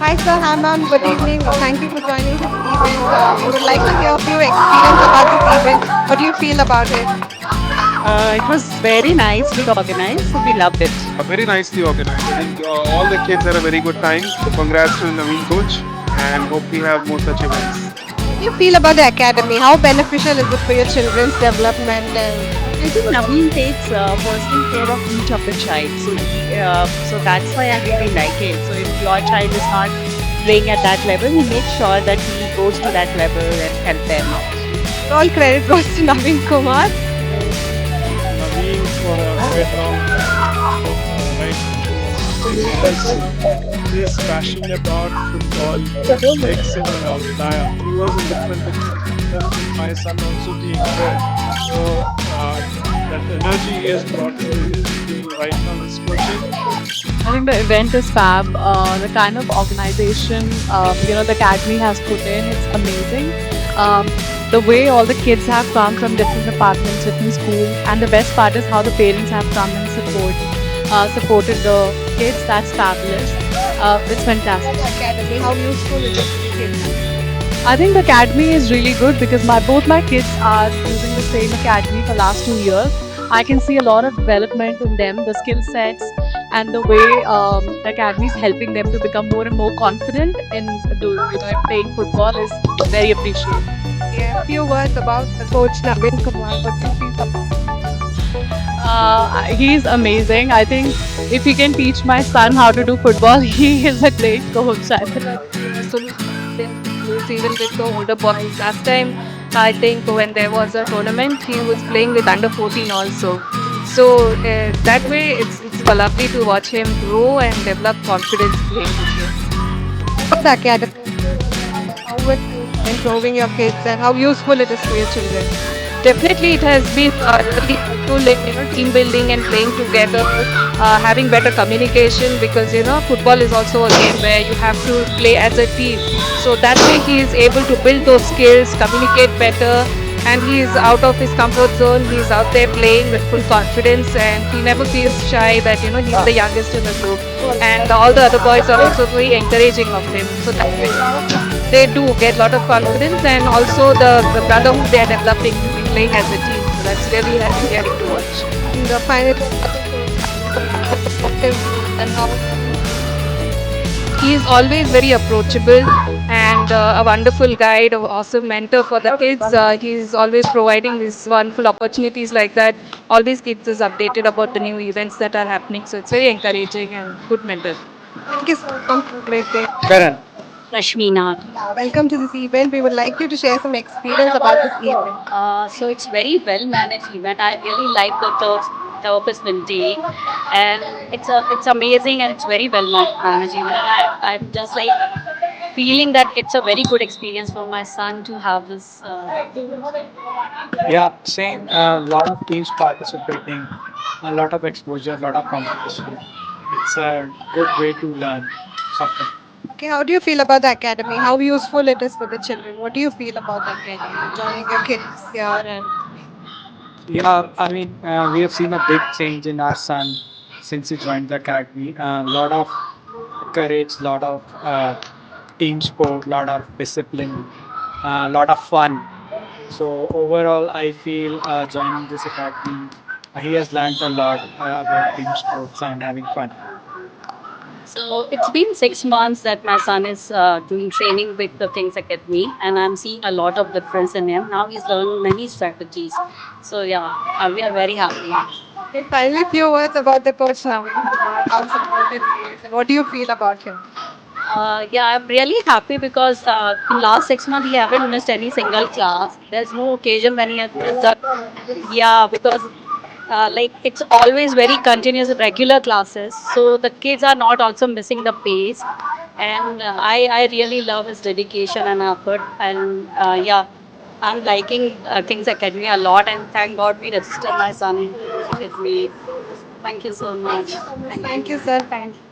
Hi, sir. Hi, ma'am. Good evening. Thank you for joining this event. We would like to hear of your experience about this event. What do you feel about it? It was very nicely organized, so we loved it. Very nicely organized. I think all the kids had a very good time. So congrats to Naveen coach and hope we have more such events. What do you feel about the academy? How beneficial is it for your children's development? And I think Naveen takes personal care of each of the child, so that's why I really like it. So if your child is not playing at that level, he makes sure that he goes to that level and help them out. all credit goes to Naveen Kumar. Naveen for a great right? He is passionate about football, makes him an outlier. He was a different experience. My son also being there. So that energy is brought to his team right now. His coaching. I think the event is fab. The kind of organization the academy has put in, it's amazing. Um, the way all the kids have come from different departments, different schools, and the best part is how the parents have come and supported the kids. That's fabulous. It's fantastic. Academy, how useful it is for kids. I think the academy is really good because both my kids are using the same academy for last 2 years. I can see a lot of development in them, the skill sets, and the way the academy is helping them to become more and more confident in playing football is very appreciated. Yeah, a few words about the coach Naveen Kumar. What do you feel about He's amazing. I think if he can teach my son how to do football, he is a great coach. I think. Even with the older boys. Last time, I think when there was a tournament, he was playing with under 14 also. So that way, it's lovely to watch him grow and develop confidence playing with you. the academy? How it is improving your kids and how useful it is for your children? Definitely, it has been really helpful in team building and playing together, having better communication because football is also a game where you have to play as a team. So that way he is able to build those skills, communicate better, and he is out of his comfort zone. He is out there playing with full confidence, and he never feels shy that he's the youngest in the group. And all the other boys are also very encouraging of him. So that way they do get a lot of confidence, and also the brotherhood they are developing playing as a team. So that's really encouraging to watch. In the final and how He is always very approachable and a wonderful guide, an awesome mentor for the kids. He is always providing these wonderful opportunities like that. Always keeps us updated about the new events that are happening. So it's very encouraging and good mentor. thank you so much for a great day. Karan. Rashmina. Welcome to this event. We would like you to share some experience about this event. So it's very well managed event. I really like the opportunity, and it's amazing and it's very well managed event. I'm just like feeling that it's a very good experience for my son to have this. Yeah, same. A lot of teams participating, a lot of exposure, a lot of competition. It's a good way to learn something. Okay, how do you feel about the academy? How useful it is for the children? What do you feel about the academy? Joining your kids here and Yeah, I mean, we have seen a big change in our son since he joined the academy. A lot of courage, lot of team sport, lot of discipline, a lot of fun. So overall, I feel joining this academy, he has learned a lot about team sports and having fun. So it's been 6 months that my son is doing training with the Kings Academy, and I'm seeing a lot of difference in him. Now he's learning many strategies. So yeah, we are very happy. okay, finally, few words about the coach now. How supportive he is and what do you feel about him? Yeah, I'm really happy because in last 6 months he haven't missed any single class. There's no occasion when he has missed that. Yeah, because like it's always very continuous, regular classes. So the kids are not also missing the pace, and I really love his dedication and effort. And yeah, I'm liking Kings Academy a lot, and thank God we registered my son with me. Thank you so much. Thank Thank you, you. sir. Thank you.